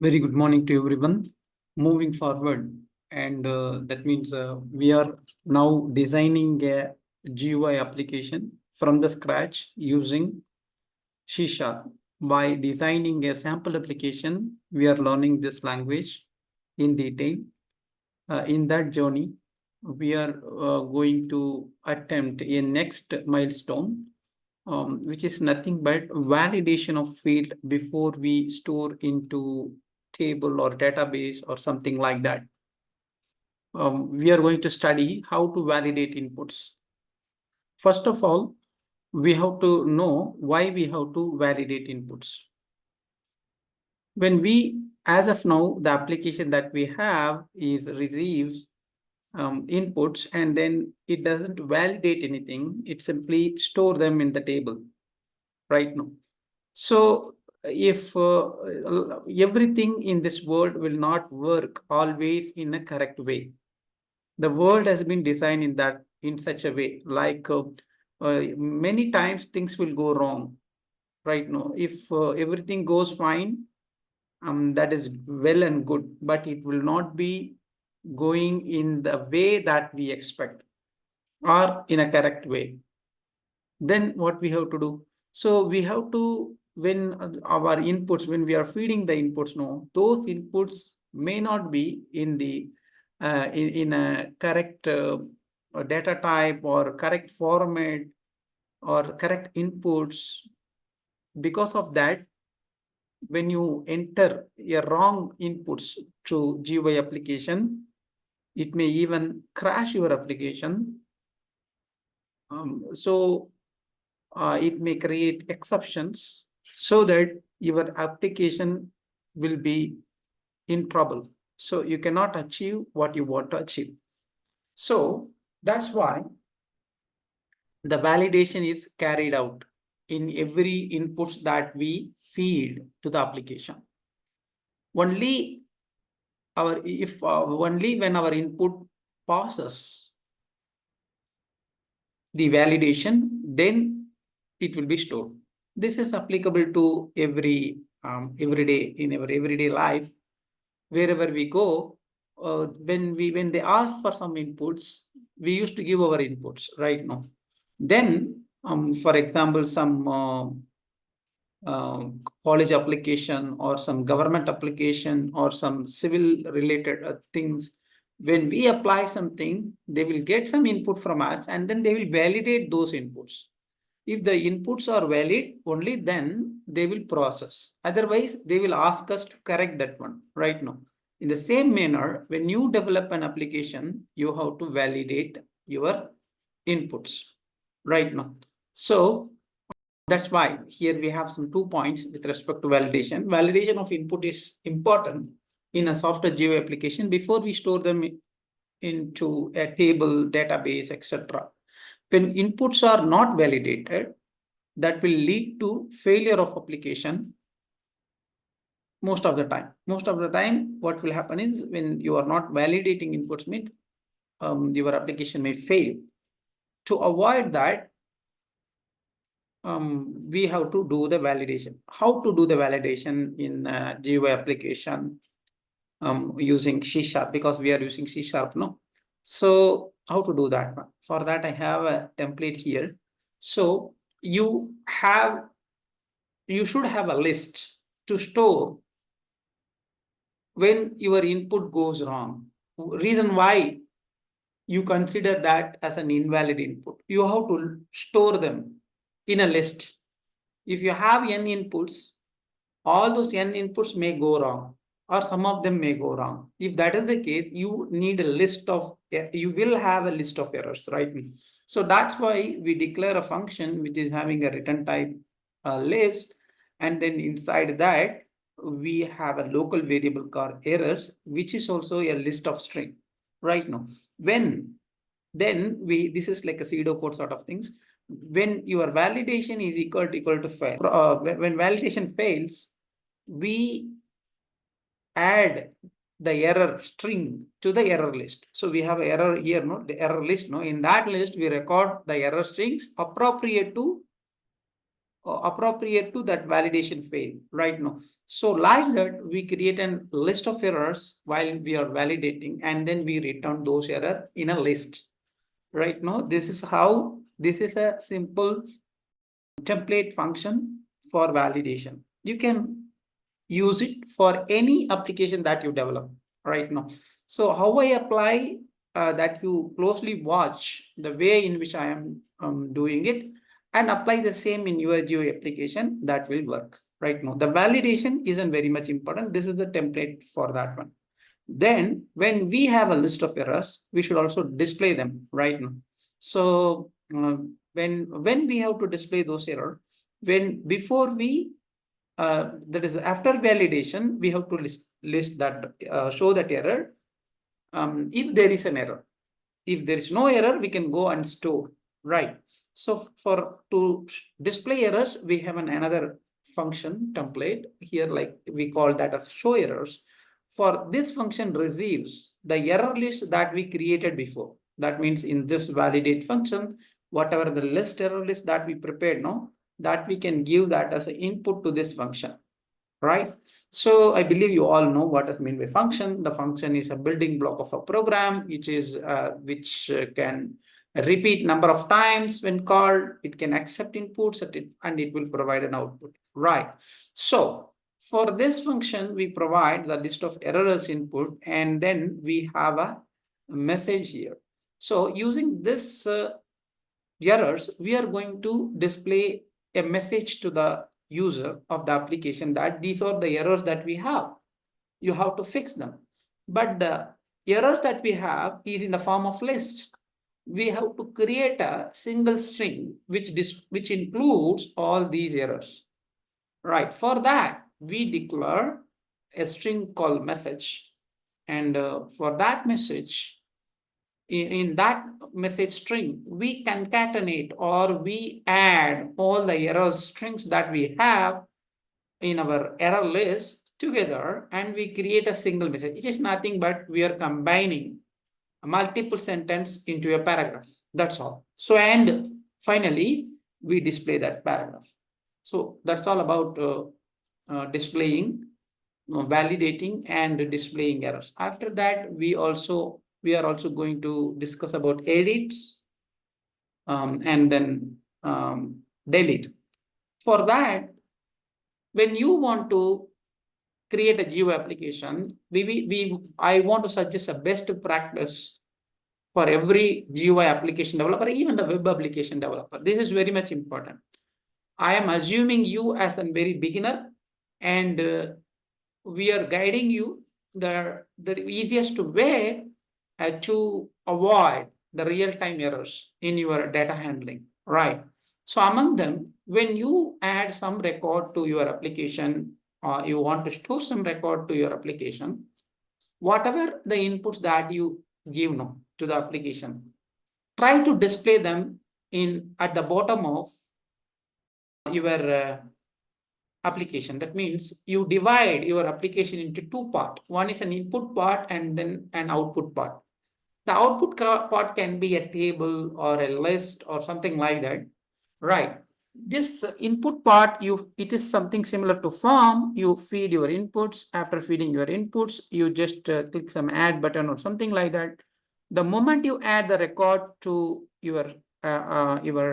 Very good morning to everyone. Moving forward, and that means we are now designing a GUI application from the scratch using C#. By designing a sample application, we are learning this language in detail. In that journey, we are going to attempt a next milestone, which is nothing but validation of field before we store into table or database or something like that. We are going to study how to validate inputs. First of all, we have to know why we have to validate inputs. When we, as of now, the application that we have is receives inputs and then it doesn't validate anything, it simply store them in the table right now. So if everything in this world will not work always in a correct way, the world has been designed in such a way, like many times things will go wrong right now. If everything goes fine, that is well and good, but it will not be going in the way that we expect or in a correct way. Then what we have to do? So we have to, when our inputs, when we are feeding the inputs, no, those inputs may not be in the in a correct data type or correct format or correct inputs. Because of that, when you enter a wrong inputs to GUI application, it may even crash your application. So it may create exceptions so that your application will be in trouble. So you cannot achieve what you want to achieve. So that's why the validation is carried out in every inputs that we feed to the application. Only only when our input passes the validation, then it will be stored. This is applicable to every everyday in our everyday life. Wherever we go, when they ask for some inputs, we used to give our inputs right now. Then, for example, some college application or some government application or some civil related things, when we apply something, they will get some input from us and then they will validate those inputs. If the inputs are valid, only then they will process. Otherwise, they will ask us to correct that one right now. In the same manner, when you develop an application, you have to validate your inputs right now. So that's why here we have some 2 points with respect to validation. Validation of input is important in a software GUI application before we store them into a table, database, etc. When inputs are not validated, that will lead to failure of application most of the time. Most of the time, what will happen is when you are not validating inputs means your application may fail. To avoid that, we have to do the validation. How to do the validation in GUI application using C#, because we are using C#, no? So how to do that one? For that, I have a template here. So you should have a list to store when your input goes wrong. Reason why you consider that as an invalid input. You have to store them in a list. If you have n inputs, all those n inputs may go wrong or some of them may go wrong. If that is the case, you need a list of, you will have a list of errors, right? So that's why we declare a function which is having a return type list, and then inside that we have a local variable called errors, which is also a list of string right now. Then this is like a pseudocode sort of things. When your validation is equal to fail, when validation fails, we add the error string to the error list. So we have error here, no, the error list, no. In that list, we record the error strings appropriate to appropriate to that validation phase right now. So like that, we create a list of errors while we are validating, and then we return those error in a list. Right now, this is a simple template function for validation. You can use it for any application that you develop right now. So how I apply that, you closely watch the way in which I am doing it and apply the same in your GUI application. That will work right now. The validation isn't very much important. This is the template for that one. Then when we have a list of errors, we should also display them right now. So when we have to display those errors, before we that is after validation, we have to list that, show that error. If there is an error, if there is no error, we can go and store, right? So to display errors, we have another function template here, like we call that as show errors. For this function receives the error list that we created before. That means in this validate function, whatever the list error list that we prepared now, that we can give that as an input to this function, right? So I believe you all know what is meant by function. The function is a building block of a program, which can repeat number of times when called. It can accept inputs and it will provide an output, right? So for this function, we provide the list of errors input, and then we have a message here. So using this errors, we are going to display a message to the user of the application that these are the errors that we have. You have to fix them. But the errors that we have is in the form of list. We have to create a single string which includes all these errors. Right. For that, we declare a string called message. And for that message, in that message string, we concatenate or we add all the error strings that we have in our error list together, and we create a single message. It is nothing but we are combining multiple sentence into a paragraph. That's all. So, and finally, we display that paragraph. So that's all about displaying, validating, and displaying errors. After that, we are also going to discuss about edits and then delete. For that, when you want to create a GUI application, I want to suggest a best practice for every GUI application developer, even the web application developer. This is very much important. I am assuming you as a very beginner, and we are guiding you the easiest way to avoid the real-time errors in your data handling, right? So among them, when you add some record to your application, or you want to store some record to your application, whatever the inputs that you give now to the application, try to display them at the bottom of your application. That means you divide your application into two parts. One is an input part and then an output part. The output part can be a table or a list or something like that, right? This input part, it is something similar to form. You feed your inputs. After feeding your inputs, you just click some add button or something like that. The moment you add the record to your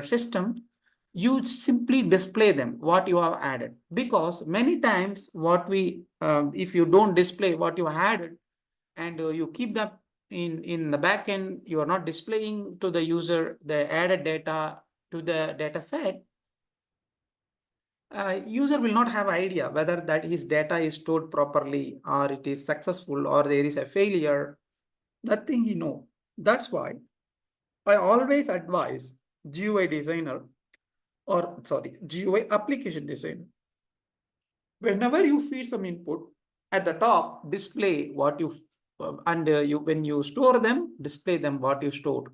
system, you simply display them what you have added, because many times if you don't display what you added and you keep them in the backend, you are not displaying to the user the added data to the data set. User will not have idea whether that his data is stored properly or it is successful or there is a failure. Nothing he know. That's why I always advise GUI designer, or sorry, GUI application designer. Whenever you feed some input, at the top, display what you, when you store them, display them what you stored.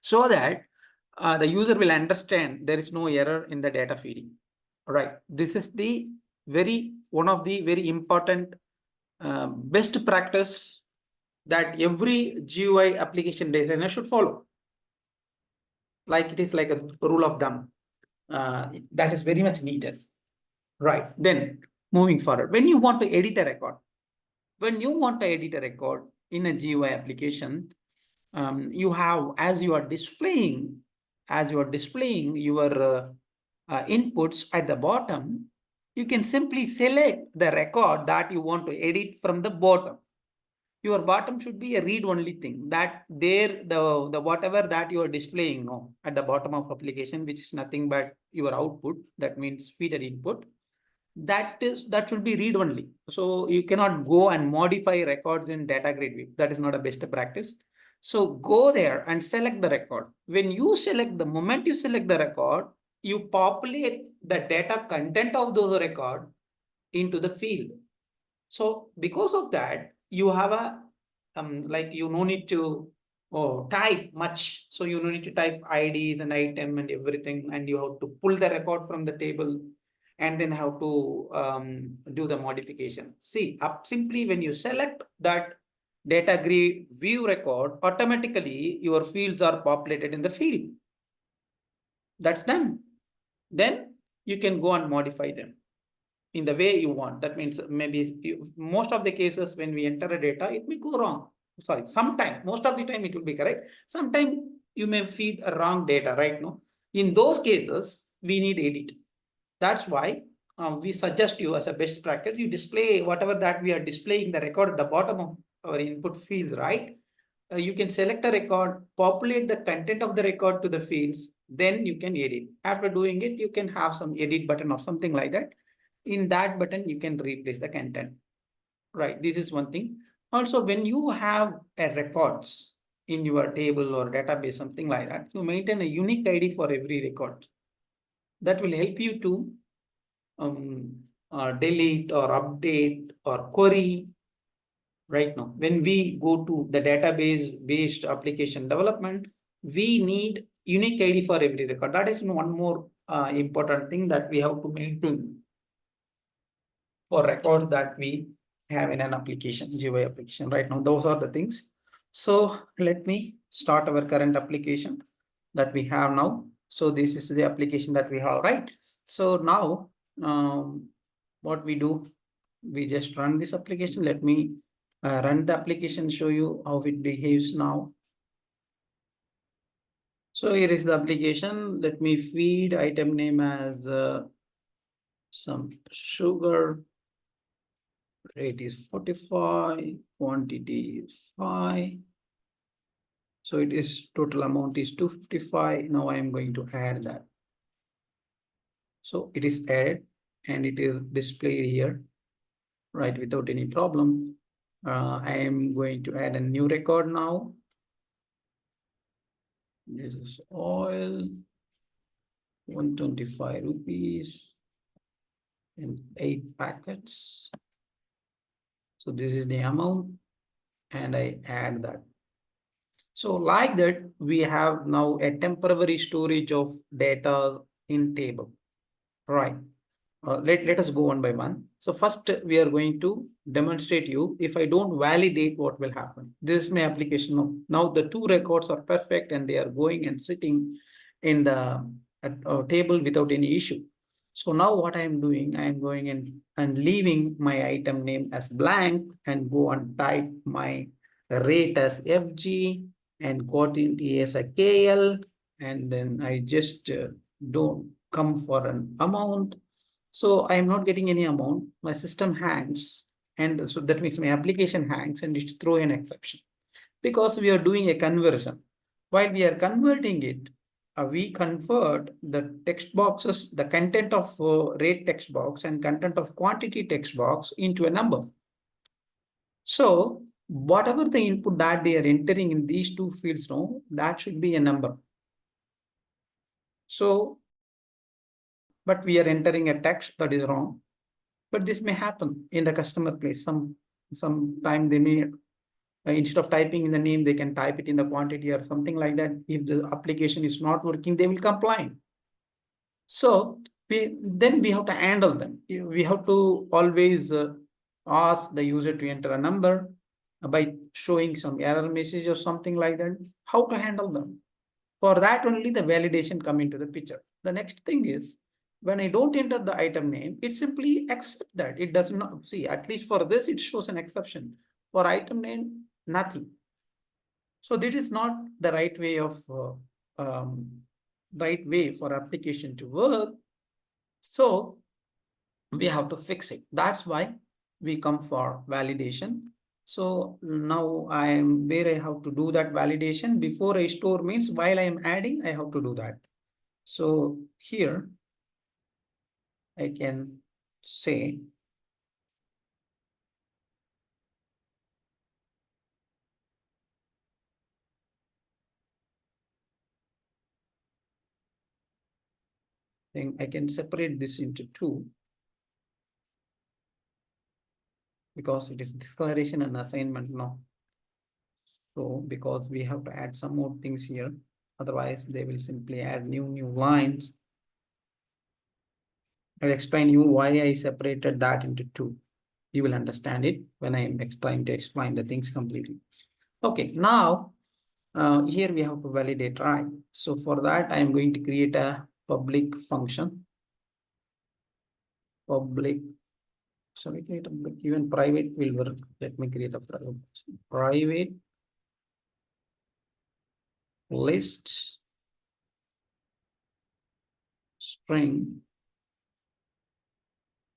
So that the user will understand there is no error in the data feeding, right? This is one of the very important best practice that every GUI application designer should follow. Like it is like a rule of thumb. that is very much needed. Right. Then moving forward, when you want to edit a record, in a GUI application, you have, as you are displaying your inputs at the bottom, you can simply select the record that you want to edit from the bottom. Your bottom should be a read-only thing, that there the whatever that you are displaying now at the bottom of application, which is nothing but your output, that means feeder input, that should be read only. So you cannot go and modify records in data grid view. That is not a best practice. So go there and select the record. When you select, the moment you select the record, you populate the data content of those record into the field. So because of that, you have a like you no need to type much. So you no need to type IDs and item and everything, and you have to pull the record from the table and then have to do the modification. See, simply when you select that data grid view record, automatically your fields are populated in the field. That's done. Then you can go and modify them in the way you want. That means maybe most of the cases when we enter a data, it may go wrong. Sorry, most of the time it will be correct. Sometimes you may feed a wrong data, right? No, in those cases, we need edit. That's why we suggest you as a best practice, you display whatever that we are displaying the record at the bottom of our input fields, right? You can select a record, populate the content of the record to the fields, then you can edit. After doing it, you can have some edit button or something like that. In that button, you can replace the content, right? This is one thing. Also, when you have a records in your table or database, something like that, you maintain a unique ID for every record. That will help you to delete or update or query. Right now, when we go to the database based application development, we need unique ID for every record. That is one more important thing that we have to maintain for record that we have in an application, GUI application. Right now, those are the things. So let me start our current application that we have now. So this is the application that we have, right? So now what we do, we just run this application. Let me run the application, show you how it behaves now. So here is the application. Let me feed item name as some sugar. Rate is 45, quantity is 5. So it is total amount is 255. Now I am going to add that. So it is added and it is displayed here, right, without any problem. I am going to add a new record now. This is oil, 125 rupees and 8 packets. So this is the amount and I add that. So like that, we have now a temporary storage of data in table, right? Let us go one by one. So first we are going to demonstrate you, if I don't validate, what will happen. This is my application now. Now the two records are perfect and they are going and sitting in the table without any issue. So now what I am doing, I am going in and leaving my item name as blank and go and type my rate as FG and quantity as a KL. And then I just don't come for an amount. So I am not getting any amount. My system hangs. And so that means my application hangs and it throws an exception because we are doing a conversion. While we are converting it, we convert the text boxes, the content of rate text box and content of quantity text box into a number. So whatever the input that they are entering in these two fields now, that should be a number. So but we are entering a text that is wrong. But this may happen in the customer place. Some time they may, instead of typing in the name, they can type it in the quantity or something like that. If the application is not working, they will complain. So then we have to handle them. We have to always ask the user to enter a number by showing some error message or something like that. How to handle them? For that only the validation come into the picture. The next thing is, when I don't enter the item name, it simply accept that. It does not, see, at least for this, it shows an exception. For item name, nothing. So this is not the right way of right way for application to work. So we have to fix it. That's why we come for validation. So now I am where I have to do that validation before I store means while I am adding, I have to do that. So here I can say then I can separate this into two because it is declaration and assignment now. So because we have to add some more things here, otherwise they will simply add new lines. I'll explain you why I separated that into two. You will understand it when I am trying to explain the things completely. Okay, now here we have to validate, right? So for that, I am going to create a public function. Public, sorry, create a public, even private will work. Let me create a private list string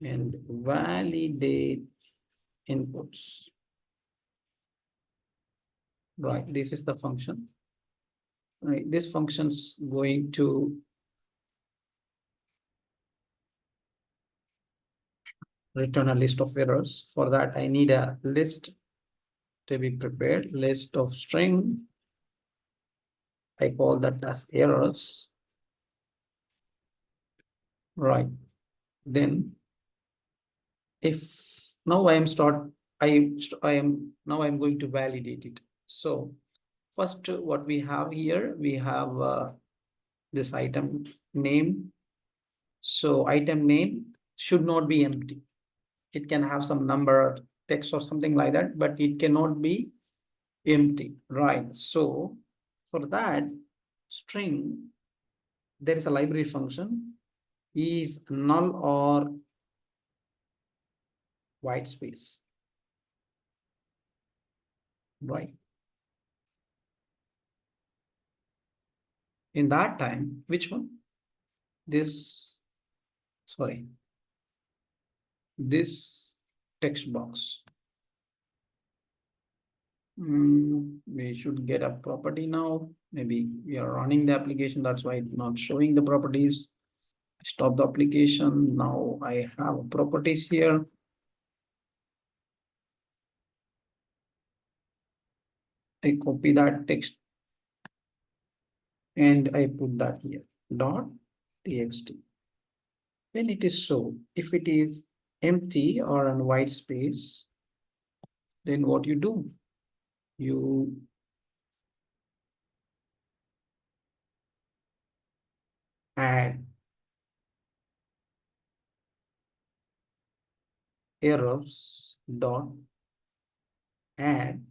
and validate inputs. Right, this is the function. Right, this function's going to return a list of errors. For that, I need a list to be prepared, list of string. I call that as errors. Right. Then if now I am going to validate it. So first what we have here, we have this item name. So item name should not be empty. It can have some number, text or something like that, but it cannot be empty, right? So for that string, there is a library function is null or white space, right? In that time, which one? This, sorry, this text box. We should get a property now. Maybe we are running the application. That's why it's not showing the properties. Stop the application. Now I have properties here. I copy that text and I put that here, dot txt. When it is so, if it is empty or on white space, then what you do? You add errors dot add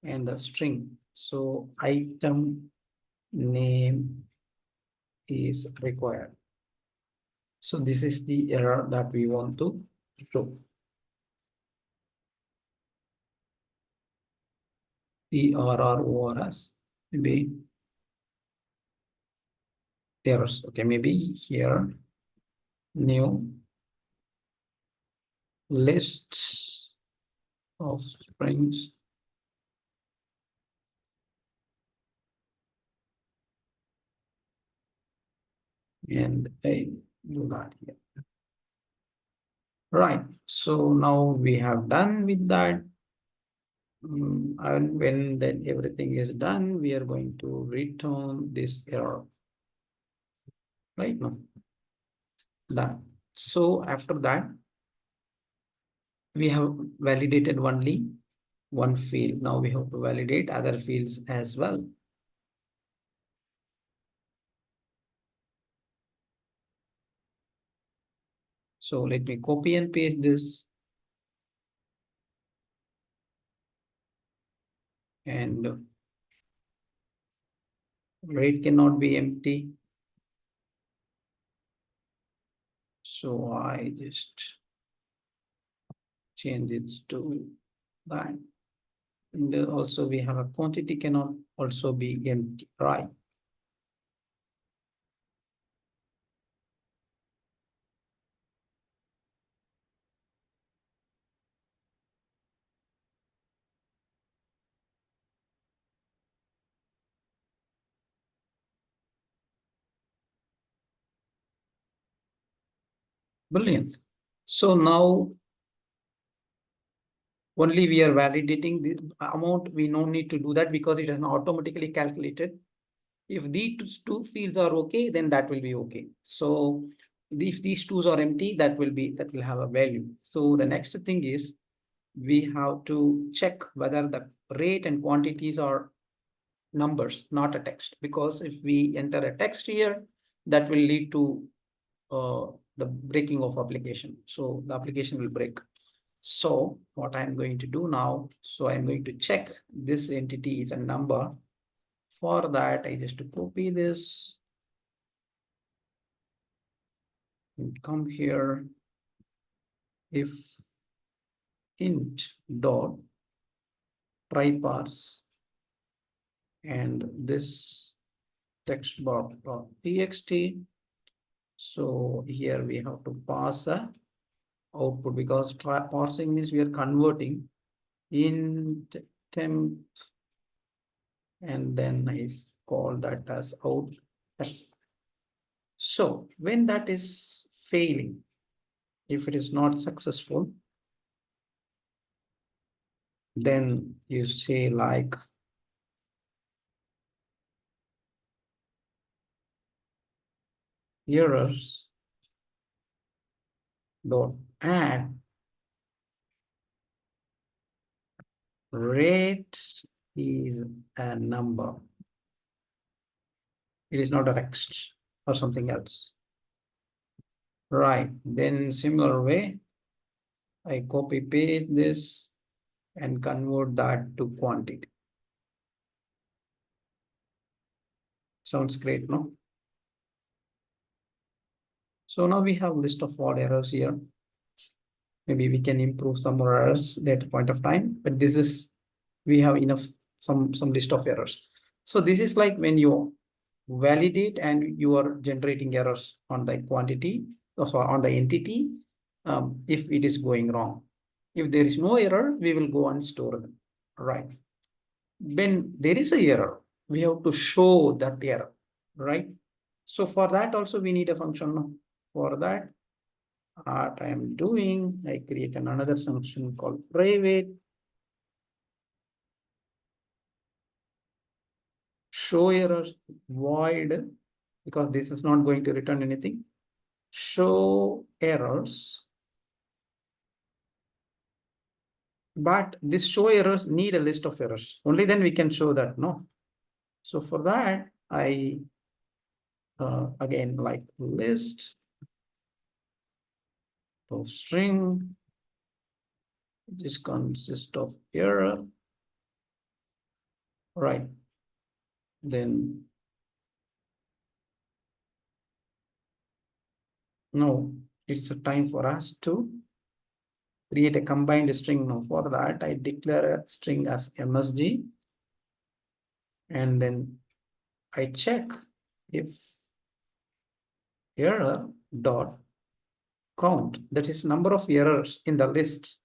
and the string. So item name is required. So this is the error that we want to show. ERRORS, maybe errors. Okay, maybe here new list of strings and I do that here. Right. So now we have done with that. And when then everything is done, we are going to return this error. Right now. Done. So after that, we have validated only one field. Now we have to validate other fields as well. So let me copy and paste this. And Rate cannot be empty. So I just change it to that. And also we have a quantity cannot also be empty, right? Brilliant. So now only we are validating the amount. We no need to do that because it is automatically calculated. If these two fields are okay, then that will be okay. So if these twos are empty, that will have a value. So the next thing is we have to check whether the rate and quantities are numbers, not a text. Because if we enter a text here, that will lead to the breaking of application. So the application will break. So what I'm going to do now, so I'm going to check this entity is a number. For that, I just copy this and come here. If int dot try parse and this text box dot txt. So here we have to pass a output because parsing means we are converting int temp and then I call that as out. So when that is failing, if it is not successful, then you say like errors dot add rate is a number. It is not a text or something else. Right. Then similar way, I copy paste this and convert that to quantity. Sounds great, no? So now we have list of all errors here. Maybe we can improve some more errors at a point of time, but this is, we have enough, some list of errors. So this is like when you validate and you are generating errors on the quantity, also on the entity, if it is going wrong. If there is no error, we will go and store them, right? When there is a error, we have to show that error, right? So for that also we need a function. For that, what I am doing, I create another function called private show errors void, because this is not going to return anything. Show errors, but this show errors need a list of errors. Only then we can show that, no? So for that, I again like list of string. This consists of error, right? Then no, it's a time for us to create a combined string. Now for that, I declare a string as MSG, and then I check if error dot count, that is number of errors in the list,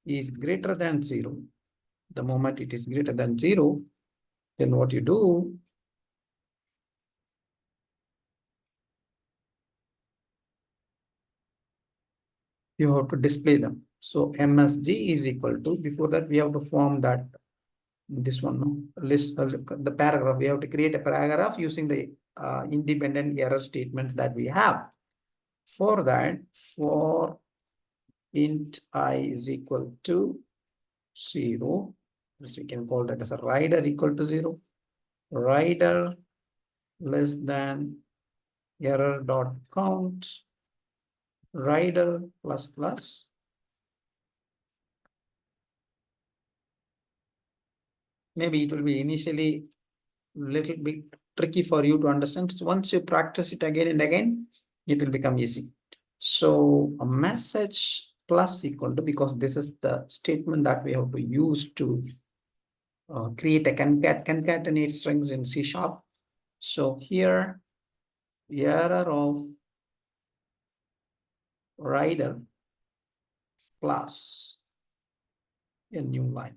is greater than 0. The moment it is greater than 0, then what you do, you have to display them. So MSG is equal to, before that we have to form that, this one, no? List, the paragraph. We have to create a paragraph using the independent error statements that we have. For that, for int I is equal to 0, so we can call that as a rider equal to 0, rider less than error dot count, rider plus plus. Maybe it will be initially little bit tricky for you to understand. So once you practice it again and again, it will become easy. So a message plus equal to, because this is the statement that we have to use to create a concatenate strings in C sharp. So here, error of rider plus a new line,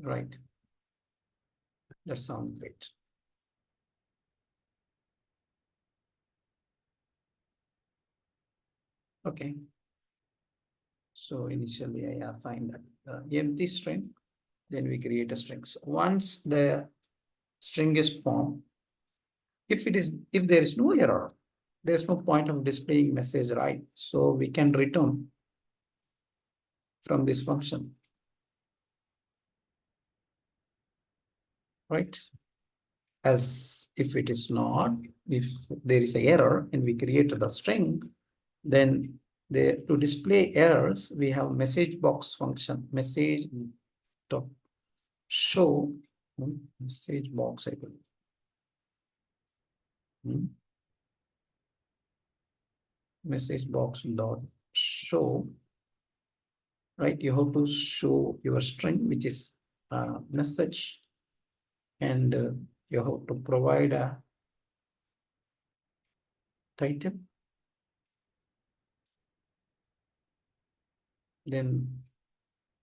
right? That sounds great. Okay. So initially I assign that empty string, then we create a string. So once the string is formed, if there is no error, there's no point of displaying message, right? So we can return from this function, right? Else, if it is not, if there is an error and we create the string, then to display errors, we have message box function, message dot show, message box, I believe. Message box dot show, right? You have to show your string, which is message, and you have to provide a title. Then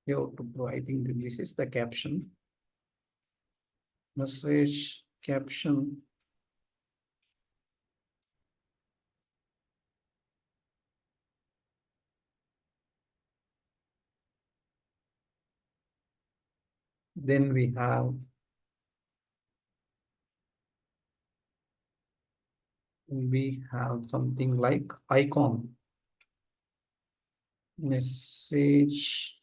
you have to provide, I think this is the caption, message caption. Then we have something like icon, message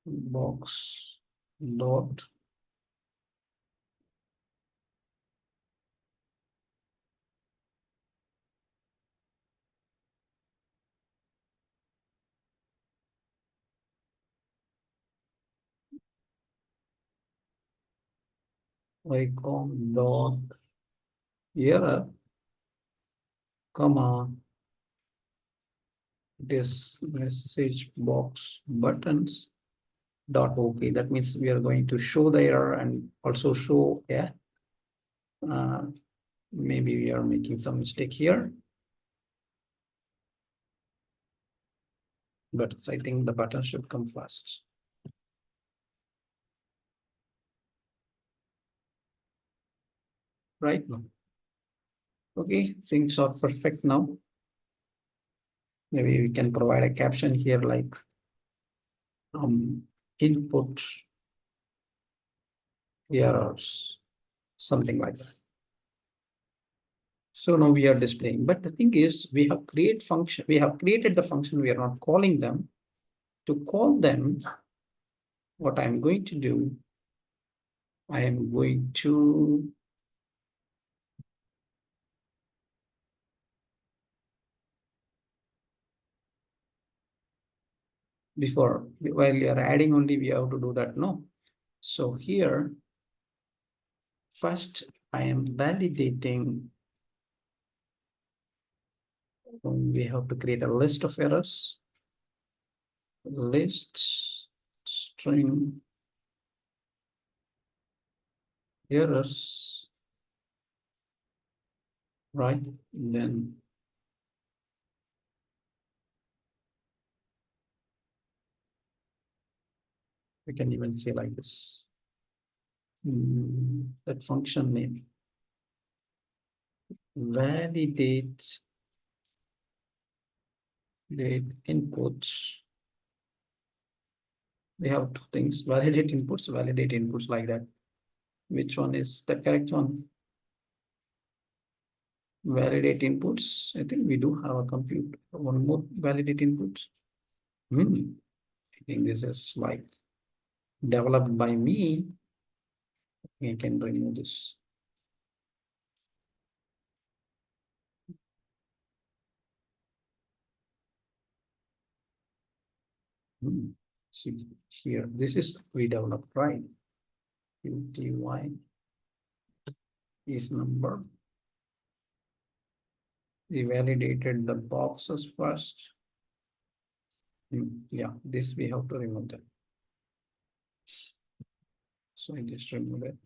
box dot icon dot error, comma, this message box buttons dot okay. That means we are going to show the error and also show maybe we are making some mistake here, but I think the button should come first. Right now. Okay, things are perfect now. Maybe we can provide a caption here like input errors, something like that. So now we are displaying, but the thing is we have created the function, we are not calling them. To call them, what I'm going to do, I am going to before, while you're adding only, we have to do that, no? So here, first I am validating, we have to create a list of errors, list string errors, right? Then we can even say like this, that function name, validate inputs. We have two things, validate inputs like that. Which one is the correct one? Validate inputs. I think we do have a compute. One more validate inputs. I think this is like developed by me. I can remove this. See here, this is we developed, right? QTY is number. We validated the boxes first. Yeah, this we have to remove that. So I just remove it.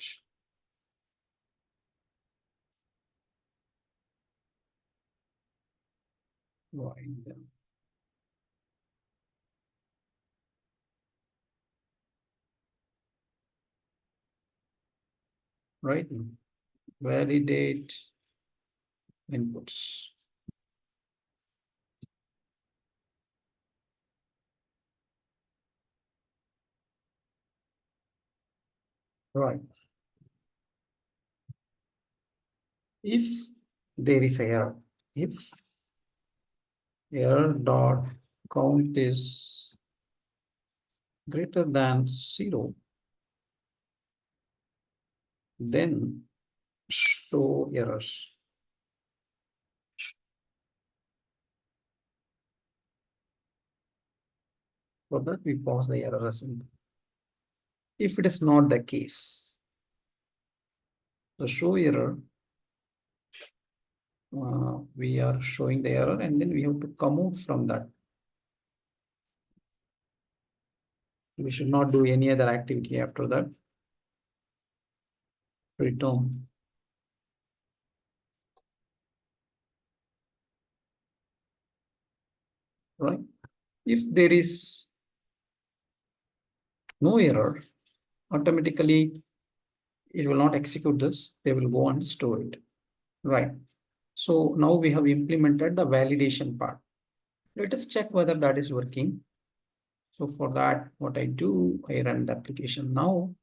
Right there. Right. Validate inputs. Right. If there is error, if error dot count is greater than 0, then show errors. For that, we pause the error assembly. If it is not the case, the show error, we are showing the error and then we have to come out from that. We should not do any other activity after that. Return. Right. If there is no error, automatically it will not execute this. They will go and store it. Right. So now we have implemented the validation part. Let us check whether that is working. So for that, what I do, I run the application now.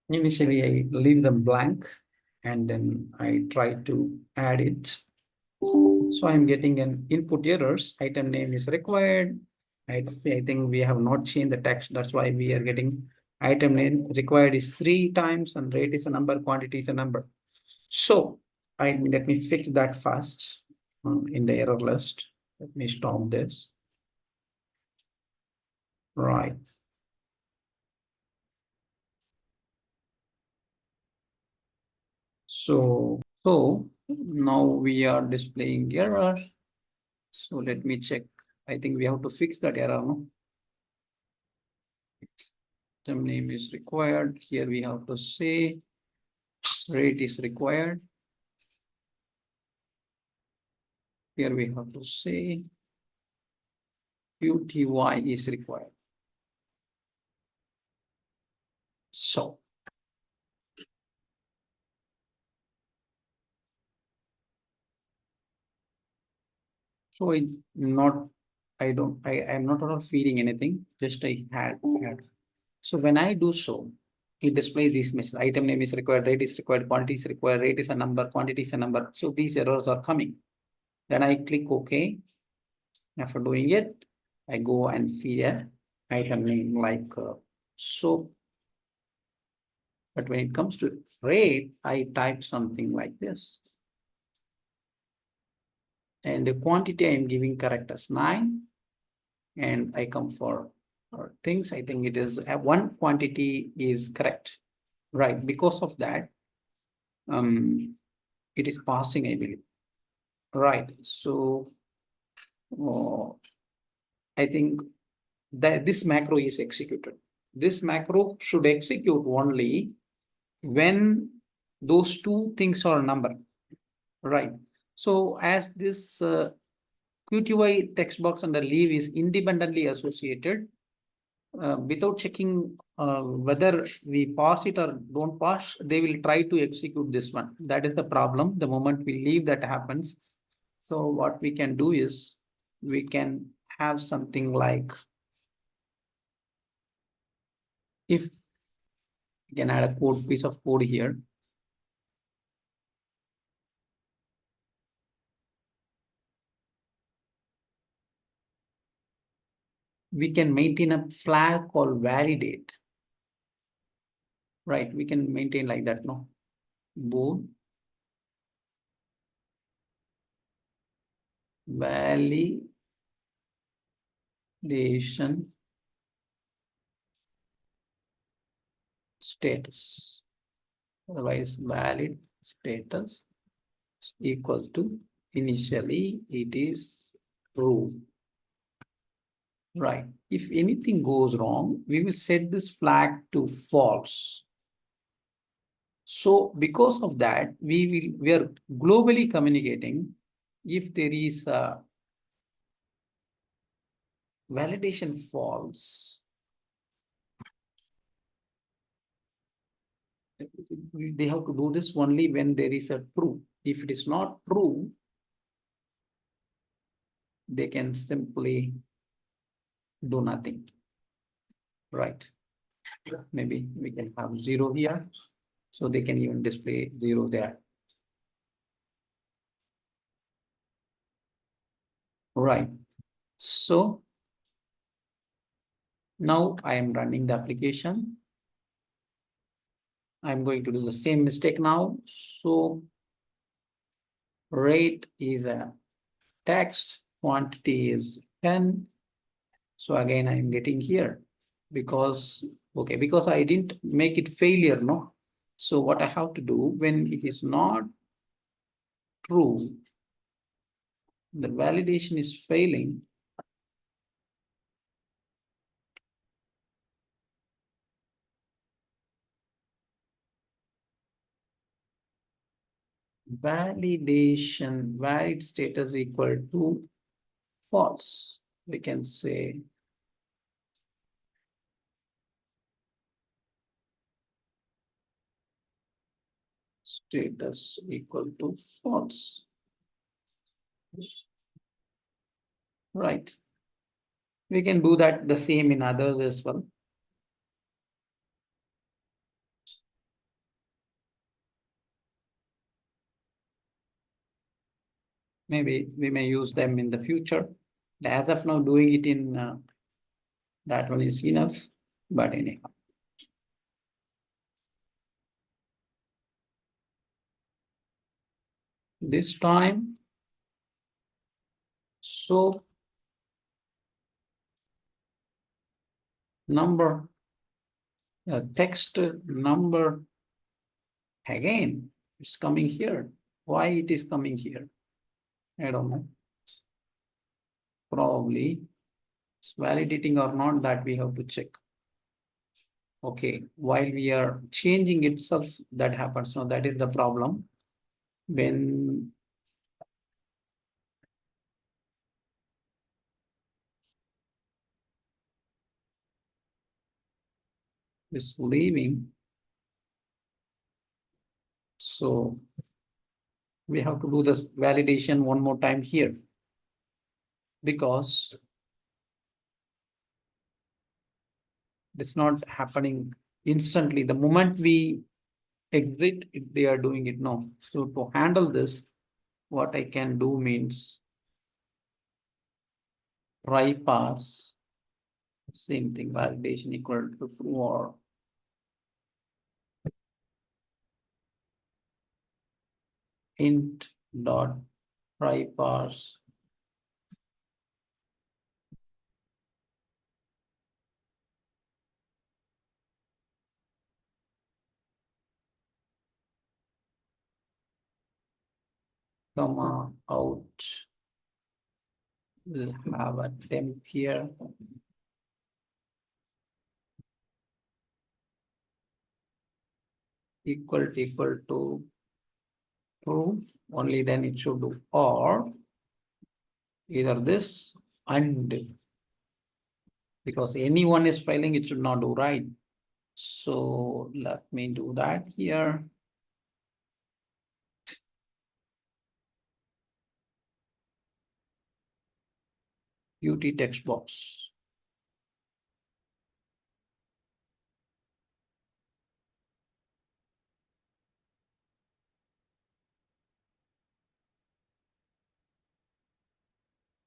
Initially, I leave them blank and then I try to add it. So I'm getting an input errors. Item name is required. I think we have not changed the text. That's why we are getting item name required is 3 times and rate is a number, quantity is a number. So let me fix that first in the error list. Let me stop this. Right. So now we are displaying error. So let me check. I think we have to fix that error. No? Item name is required. Here we have to say rate is required. Here we have to say QTY is required. So it's not, I'm not at all feeding anything, just I had. So when I do so, it displays this message. Item name is required, rate is required, quantity is required, rate is a number, quantity is a number. So these errors are coming. Then I click OK. After doing it, I go and feed a item name like soap. But when it comes to rate, I type something like this. And the quantity I am giving correct as 9. And I come for things. I think it is one quantity is correct. Right. Because of that, it is passing, I believe. Right. So I think that this macro is executed. This macro should execute only when those two things are number. Right. So as this QTY text box and the leave is independently associated, without checking whether we pass it or don't pass, they will try to execute this one. That is the problem. The moment we leave, that happens. So what we can do is we can have something like, if we can add a code piece of code here. We can maintain a flag called validate. Right, we can maintain like that, no? Bool validate validation status. Otherwise, valid status equal to initially it is true. Right. If anything goes wrong, we will set this flag to false. So because of that, we are globally communicating. If there is a validation false, they have to do this only when there is a true. If it is not true, they can simply do nothing. Right. Maybe we can have 0 here. So they can even display 0 there. Right. So now I am running the application. I'm going to do the same mistake now. So rate is a text, quantity is 10. So again, I'm getting here because, okay, because I didn't make it failure, no? So what I have to do when it is not true, the validation is failing. Validation, valid status equal to false. We can say status equal to false. Right. We can do that the same in others as well. Maybe we may use them in the future. As of now, doing it in that one is enough. But anyhow, this time, so number, text number again, it's coming here. Why it is coming here? I don't know. Probably it's validating or not, that we have to check. Okay, while we are changing itself, that happens. So that is the problem. When it's leaving, so we have to do this validation one more time here, because it's not happening instantly. The moment we exit, they are doing it now. So to handle this, what I can do means try parse, same thing, validation equal to true or int dot try parse comma out. We'll have a temp here. Equal to true, only then it should do, or either this and, because anyone is failing, it should not do, right? So let me do that here. Qt text box.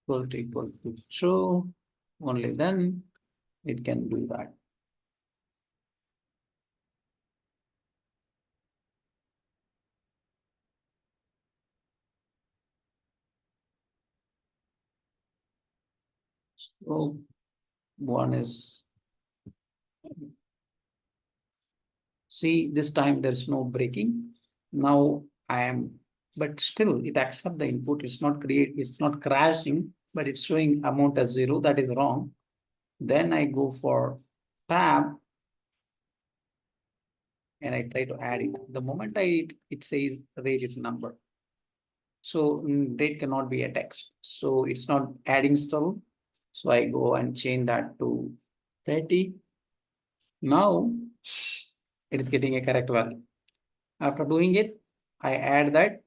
Equal to true, only then it can do that. So One is, see, this time there's no breaking. Now I am, but still it accepts the input. It's not crashing, but it's showing amount as 0. That is wrong. Then I go for tab and I try to add it. The moment it says rate is number. So rate cannot be a text. So it's not adding still. So I go and change that to 30. Now it is getting a correct value. After doing it, I add that.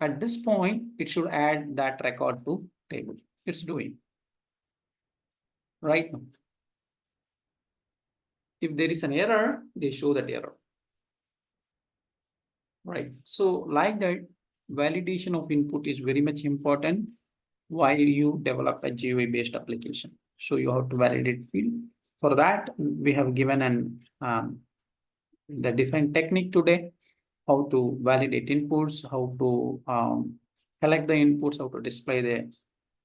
At this point, it should add that record to table. It's doing right now. If there is an error, they show that error. Right. So like that, validation of input is very much important while you develop a GUI based application. So you have to validate field. For that, we have given the different technique today, how to validate inputs, how to collect the inputs, how to display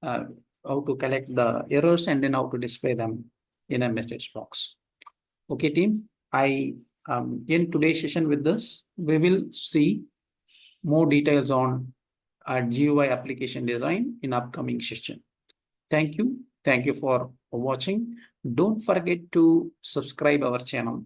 how to collect the errors, and then how to display them in a message box. Okay, team. I in today's session with this, we will see more details on GUI application design in upcoming session. Thank you. Thank you for watching. Don't forget to subscribe our channel